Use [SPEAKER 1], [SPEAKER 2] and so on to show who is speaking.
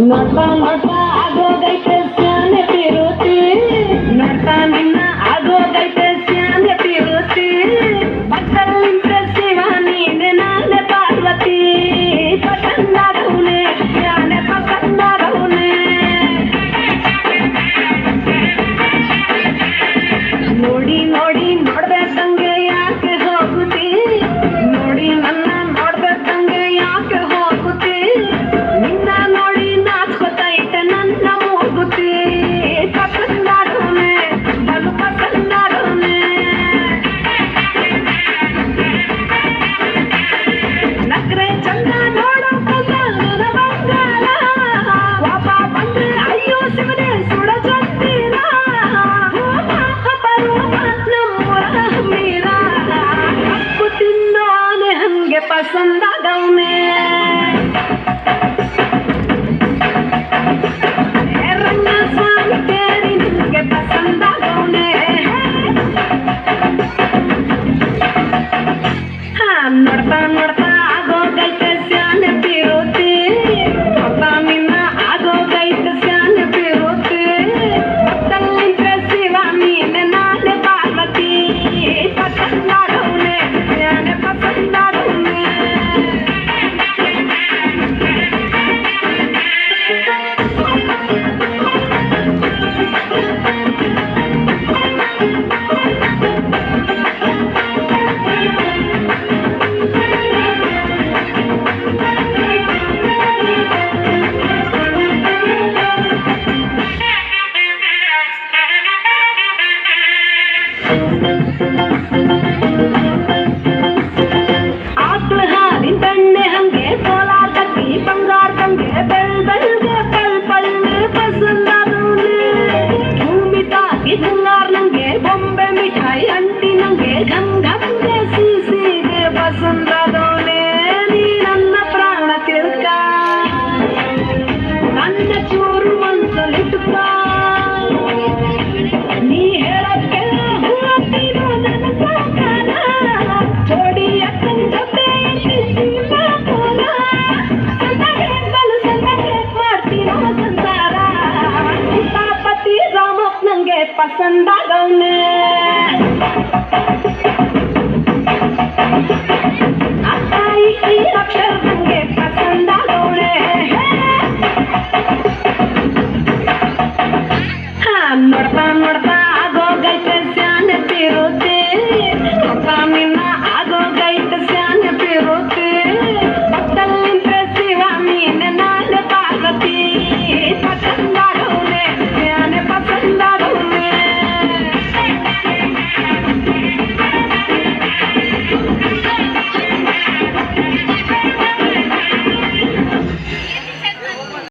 [SPEAKER 1] ನೋಡ್ತಾ ನೋಡ್ತಾ ಆಗೋಗೈತೆ ಸ್ಯಾನೆ ತಿರುತಿ ನೋಡ್ತಾ ನಿನ್ನ ಆಗೋಗೈತೆ ಸ್ಯಾನೆ ತಿರುತಿ ಪಕ್ಕದಲ್ಲಿಂತ ಶಿವ ನೀನೆ ನಾನೇ ಪಾರ್ವತಿ ಪಸಂದಾದವನೇ ಸ್ಯಾನೆ ಪಸಂದಾದವನೇ ನೋಡಿ ನೋಡಿ ನೋಡ್ಬೇಕಂಗೆ ಯಾಕೆ ಹೋಗುತ್ತಿ ನೋಡಿ ನನ್ನ ನೋಡ್ಬೇಕಂಗೆ ಯಾಕೆ ಹೋಗುತ್ತಿ ನಿನ್ನ ನೋಡಿ ನಾಚ್ಕೊತೈತೆ ನನ್ನ ಮೂಗುತ್ತಿ ಪಸಂದಾದವನೇ ಬಲು ಪಸಂದಾದವನೇ ನಕ್ರೆ ಚಂದ ನೋಡೋ ನನ್ನ ಬಂಗಾರ ವಾಪ ಬಂದ್ರೆ ಅಯ್ಯೋ ಶಿವನೇ ಸುಡ ಚಂದಿರ ಕಪ್ಪು ತಿನ್ನೋನೆ ಹಂಗೆ ಪಸಂದಾಗವನೇ ರಂಗ ಸ್ವಾಮಿ ಕೇರಿ ನಿಂಗೆ ಪಸಂದಾಗವನೇ ನೋಡ್ತಾ ನೋಡ್ತಾ ಆಗೋಗೈತೆ ಸ್ಯಾನೆ ತಿರುತಿ ನೋಡ್ತಾ ನಿನ್ನ ಆಗೋಗೈತೆ ಸ್ಯಾನೆ ತಿರುತಿ ಪಕ್ಕದಲ್ಲಿಂತ ಶಿವ ನೀನೆ ನಾನೇ ಪಾರ್ವತಿ ಪಸಂದಾದವನೇ ಸ್ಯಾನೆ ಪಸಂದಾದವನೇ ಆಕಳ ಹಾಲಿನ ಬೆಣ್ಣೆ ಹಂಗೆ ಕೋಲಾರದಲ್ಲಿ ಬಂಗಾರದಂಗೆ ಬೆಳ್ಗೆ ಪಲ್ ಪಲ್ಲೆ ಪಸಂದಾದವನೇ ಭೂಮಿ ತಾಗಿ ಬಂಗಾರ ನಂಗೆ ಬೊಂಬೆ ಮಿಠಾಯಿ ಅಂಟಿ ನಂಗೆ ಘಮ್ ಘಮ್ಗೆ ಸೀಸಿಗೆ ಪಸಂದಾದವನೇ ನೀ ನನ್ನ ಪ್ರಾಣ ತಿಳ್ಕ ನನ್ನ ಚೂರು ಮನ್ಸಲ್ಲಿಟ್ಟುಕ ನೀ ಹೇಳಕ್ಕೆ ಹೂವತ್ತಿರೋ ನನ್ನ ಸಾಕಾರ ಜೋಡಿ ಅಕ್ಕನ ಜೊತೆ ಜೀವ ಕೋಲ ಸಂದಗೆ ಬಲು ಸಂದಗೆ ಮಾಡ್ತೀರೋ ಸಂಸಾರ ಸೀತಾಪತಿ ರಾಮಪ್ಪ ನಂಗೆ ಪಸಂದಾಗವನೇ ಅತ್ತಾಯಿ